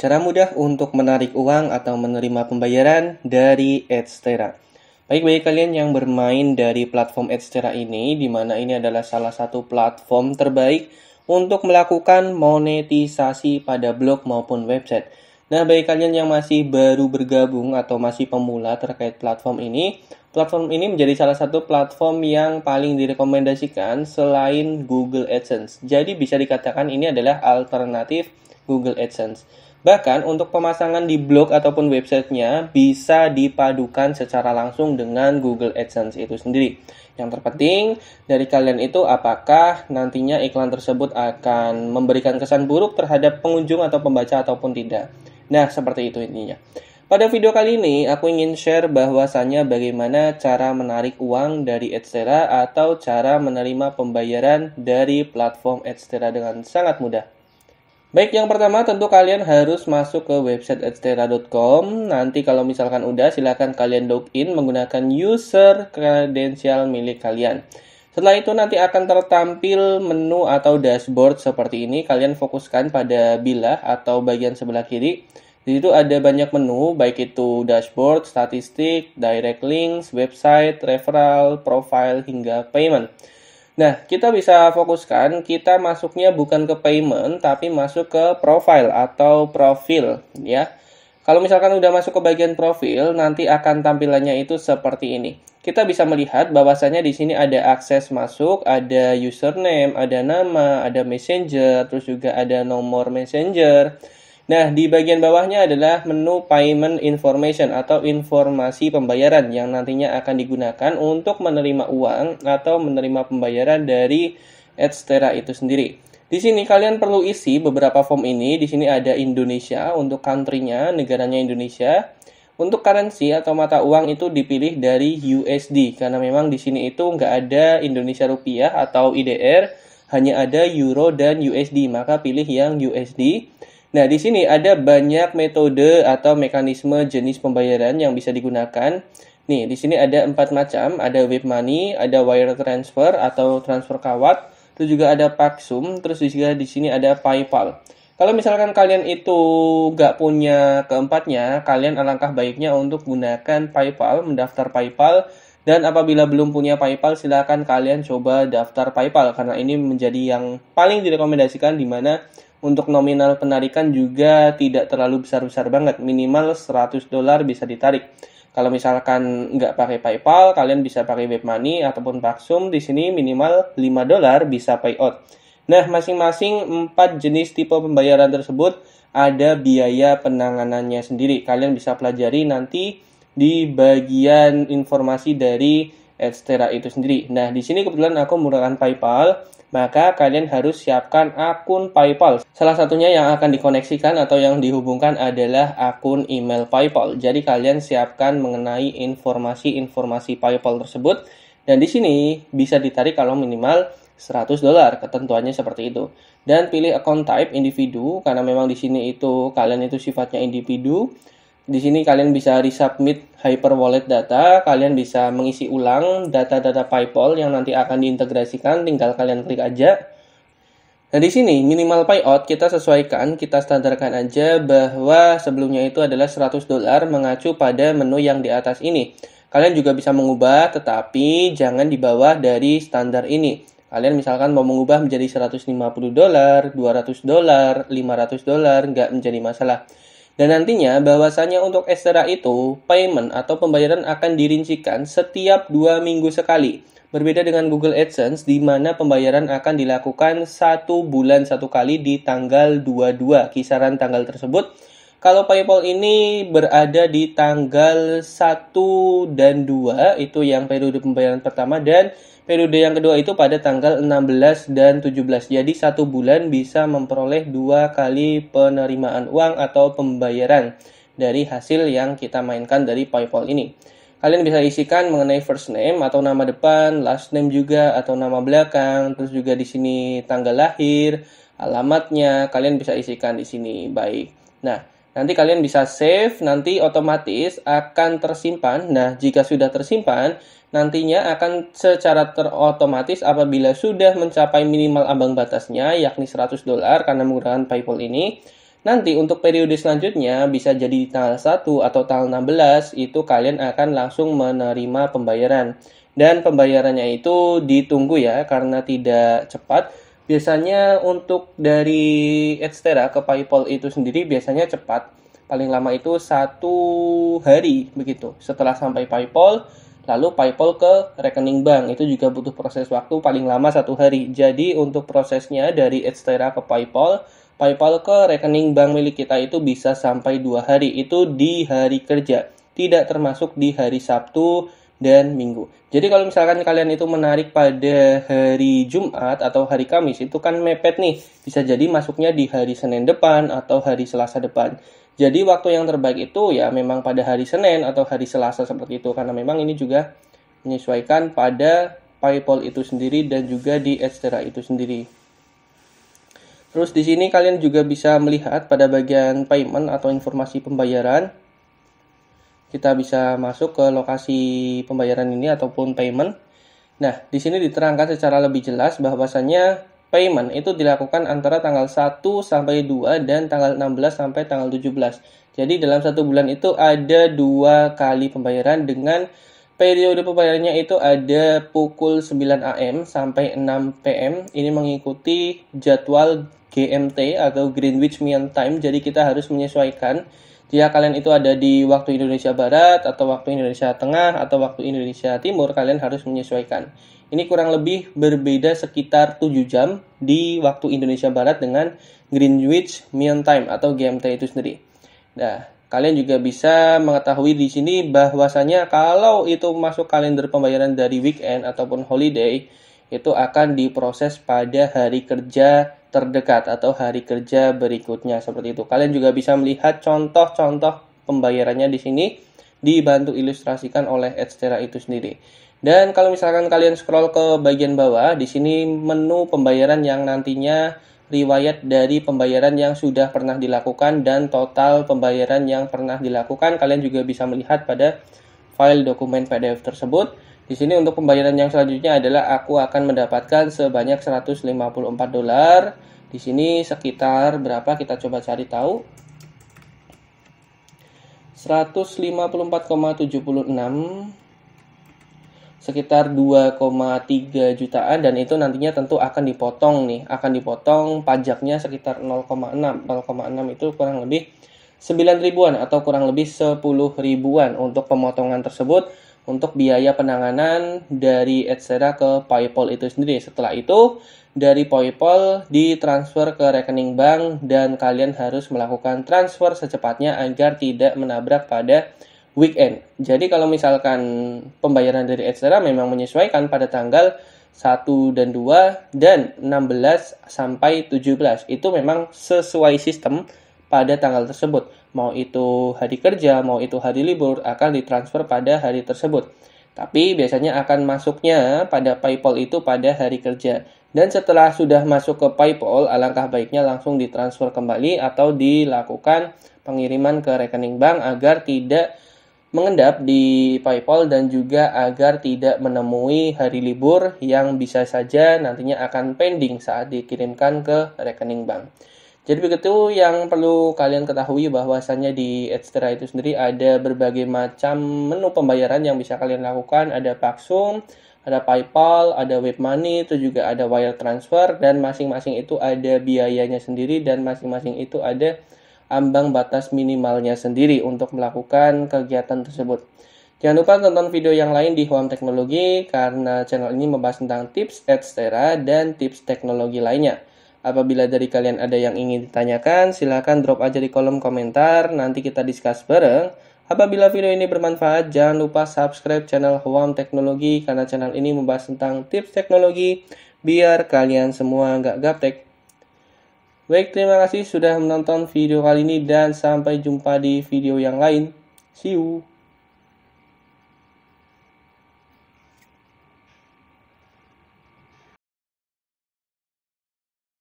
cara mudah untuk menarik uang atau menerima pembayaran dari Adstera. Baik bagi kalian yang bermain dari platform Adstera ini, di mana ini adalah salah satu platform terbaik untuk melakukan monetisasi pada blog maupun website. Nah, bagi kalian yang masih baru bergabung atau masih pemula terkait platform ini menjadi salah satu platform yang paling direkomendasikan selain Google AdSense. Jadi bisa dikatakan ini adalah alternatif Google AdSense. Bahkan untuk pemasangan di blog ataupun websitenya bisa dipadukan secara langsung dengan Google AdSense itu sendiri. Yang terpenting dari kalian itu apakah nantinya iklan tersebut akan memberikan kesan buruk terhadap pengunjung atau pembaca ataupun tidak. Nah, seperti itu intinya. Pada video kali ini, aku ingin share bahwasannya bagaimana cara menarik uang dari Adstera atau cara menerima pembayaran dari platform Adstera dengan sangat mudah. Baik, yang pertama tentu kalian harus masuk ke website adstera.com. Nanti kalau misalkan udah, silakan kalian login menggunakan user kredensial milik kalian. Setelah itu nanti akan tertampil menu atau dashboard seperti ini. Kalian fokuskan pada bilah atau bagian sebelah kiri. Di situ ada banyak menu, baik itu dashboard, statistik, direct links, website, referral, profile, hingga payment. Nah, kita bisa fokuskan, kita masuknya bukan ke payment, tapi masuk ke profile atau profil, ya. Kalau misalkan udah masuk ke bagian profil, nanti akan tampilannya itu seperti ini. Kita bisa melihat bahwasannya di sini ada akses masuk, ada username, ada nama, ada messenger, terus juga ada nomor messenger. Nah, di bagian bawahnya adalah menu payment information atau informasi pembayaran yang nantinya akan digunakan untuk menerima uang atau menerima pembayaran dari Adstera itu sendiri. Di sini kalian perlu isi beberapa form ini. Di sini ada Indonesia untuk country-nya, negaranya Indonesia. Untuk currency atau mata uang itu dipilih dari USD karena memang di sini itu nggak ada Indonesia rupiah atau IDR, hanya ada euro dan USD, maka pilih yang USD. Nah, di sini ada banyak metode atau mekanisme jenis pembayaran yang bisa digunakan. Nih, di sini ada 4 macam. Ada web money, ada wire transfer atau transfer kawat, terus juga ada Paxum, terus juga di sini ada PayPal. Kalau misalkan kalian itu nggak punya keempatnya, kalian alangkah baiknya untuk gunakan PayPal, mendaftar PayPal. Dan apabila belum punya PayPal, silakan kalian coba daftar PayPal karena ini menjadi yang paling direkomendasikan di mana untuk nominal penarikan juga tidak terlalu besar-besar banget, minimal $100 bisa ditarik. Kalau misalkan nggak pakai PayPal, kalian bisa pakai web money ataupun Paxum. Di sini minimal $5 bisa payout. Nah, masing-masing 4 jenis tipe pembayaran tersebut ada biaya penanganannya sendiri. Kalian bisa pelajari nanti di bagian informasi dari Adstera itu sendiri. Nah, di sini kebetulan aku menggunakan PayPal, maka kalian harus siapkan akun PayPal. Salah satunya yang akan dikoneksikan atau yang dihubungkan adalah akun email PayPal. Jadi kalian siapkan mengenai informasi-informasi PayPal tersebut. Dan di sini bisa ditarik kalau minimal $100, ketentuannya seperti itu. Dan pilih account type individu karena memang di sini itu kalian itu sifatnya individu. Di sini kalian bisa resubmit hyperwallet data, kalian bisa mengisi ulang data-data PayPal yang nanti akan diintegrasikan, tinggal kalian klik aja. Nah, di sini minimal payout kita sesuaikan, kita standarkan aja bahwa sebelumnya itu adalah $100 mengacu pada menu yang di atas ini. Kalian juga bisa mengubah, tetapi jangan di bawah dari standar ini. Kalian misalkan mau mengubah menjadi $150, $200, $500, nggak menjadi masalah. Dan nantinya bahwasanya untuk Adstera itu payment atau pembayaran akan dirincikan setiap 2 minggu sekali. Berbeda dengan Google AdSense di mana pembayaran akan dilakukan 1 bulan 1 kali di tanggal 22 kisaran tanggal tersebut. Kalau PayPal ini berada di tanggal 1 dan 2 itu yang periode pembayaran pertama dan periode yang kedua itu pada tanggal 16 dan 17. Jadi 1 bulan bisa memperoleh 2 kali penerimaan uang atau pembayaran dari hasil yang kita mainkan dari PayPal ini. Kalian bisa isikan mengenai first name atau nama depan, last name juga atau nama belakang, terus juga di sini tanggal lahir, alamatnya, kalian bisa isikan di sini. Baik. Nah, nanti kalian bisa save, nanti otomatis akan tersimpan. Nah, jika sudah tersimpan, nantinya akan secara terotomatis apabila sudah mencapai minimal ambang batasnya, yakni $100 karena menggunakan PayPal ini, Nanti untuk periode selanjutnya bisa jadi tanggal 1 atau tanggal 16 itu kalian akan langsung menerima pembayaran. Dan pembayarannya itu ditunggu ya karena tidak cepat. Biasanya untuk dari Edstera ke PayPal itu sendiri biasanya cepat. Paling lama itu 1 hari begitu. Setelah sampai PayPal, lalu PayPal ke rekening bank. Itu juga butuh proses waktu paling lama 1 hari. Jadi untuk prosesnya dari Edstera ke PayPal ke rekening bank milik kita itu bisa sampai 2 hari. Itu di hari kerja. Tidak termasuk di hari Sabtu dan Minggu. Jadi kalau misalkan kalian itu menarik pada hari Jumat atau hari Kamis, itu kan mepet nih. Bisa jadi masuknya di hari Senin depan atau hari Selasa depan. Jadi waktu yang terbaik itu ya memang pada hari Senin atau hari Selasa seperti itu. Karena memang ini juga menyesuaikan pada PayPal itu sendiri dan juga di Edstera itu sendiri. Terus di sini kalian juga bisa melihat pada bagian payment atau informasi pembayaran. Kita bisa masuk ke lokasi pembayaran ini ataupun payment. Nah, di sini diterangkan secara lebih jelas bahwasannya payment itu dilakukan antara tanggal 1 sampai 2 dan tanggal 16 sampai tanggal 17. Jadi dalam 1 bulan itu ada 2 kali pembayaran dengan periode pembayarannya itu ada pukul 9 AM sampai 6 PM. Ini mengikuti jadwal GMT atau Greenwich Mean Time. Jadi kita harus menyesuaikan jika kalian itu ada di waktu Indonesia Barat atau waktu Indonesia Tengah atau waktu Indonesia Timur, kalian harus menyesuaikan. Ini kurang lebih berbeda sekitar 7 jam di waktu Indonesia Barat dengan Greenwich Mean Time atau GMT itu sendiri. Nah, kalian juga bisa mengetahui di sini bahwasanya kalau itu masuk kalender pembayaran dari weekend ataupun holiday, itu akan diproses pada hari kerja terdekat atau hari kerja berikutnya seperti itu. Kalian juga bisa melihat contoh-contoh pembayarannya di sini dibantu ilustrasikan oleh Edstera itu sendiri. Dan kalau misalkan kalian scroll ke bagian bawah, di sini menu pembayaran yang nantinya riwayat dari pembayaran yang sudah pernah dilakukan dan total pembayaran yang pernah dilakukan. Kalian juga bisa melihat pada file dokumen PDF tersebut. Di sini untuk pembayaran yang selanjutnya adalah aku akan mendapatkan sebanyak $154. Di sini sekitar berapa kita coba cari tahu. 154,76 sekitar 2,3 jutaan dan itu nantinya tentu akan dipotong nih. Akan dipotong pajaknya sekitar 0,6. 0,6 itu kurang lebih 9 ribuan atau kurang lebih 10 ribuan untuk pemotongan tersebut untuk biaya penanganan dari Edstera ke PayPal itu sendiri. Setelah itu, dari PayPal ditransfer ke rekening bank dan kalian harus melakukan transfer secepatnya agar tidak menabrak pada weekend. Jadi kalau misalkan pembayaran dari Edstera memang menyesuaikan pada tanggal 1 dan 2 dan 16 sampai 17. Itu memang sesuai sistem pada tanggal tersebut. Mau itu hari kerja, mau itu hari libur, akan ditransfer pada hari tersebut. Tapi biasanya akan masuknya pada PayPal itu pada hari kerja. Dan setelah sudah masuk ke PayPal, alangkah baiknya langsung ditransfer kembali atau dilakukan pengiriman ke rekening bank agar tidak mengendap di PayPal dan juga agar tidak menemui hari libur yang bisa saja nantinya akan pending saat dikirimkan ke rekening bank. Jadi begitu yang perlu kalian ketahui bahwasannya di Edstera itu sendiri ada berbagai macam menu pembayaran yang bisa kalian lakukan. Ada Paxful, ada PayPal, ada Webmoney, itu juga ada wire transfer dan masing-masing itu ada biayanya sendiri dan masing-masing itu ada ambang batas minimalnya sendiri untuk melakukan kegiatan tersebut. Jangan lupa tonton video yang lain di Home Teknologi karena channel ini membahas tentang tips Edstera dan tips teknologi lainnya. Apabila dari kalian ada yang ingin ditanyakan, silakan drop aja di kolom komentar, nanti kita discuss bareng. Apabila video ini bermanfaat, jangan lupa subscribe channel Home Teknologi karena channel ini membahas tentang tips teknologi biar kalian semua nggak gaptek. Baik, terima kasih sudah menonton video kali ini dan sampai jumpa di video yang lain. See you!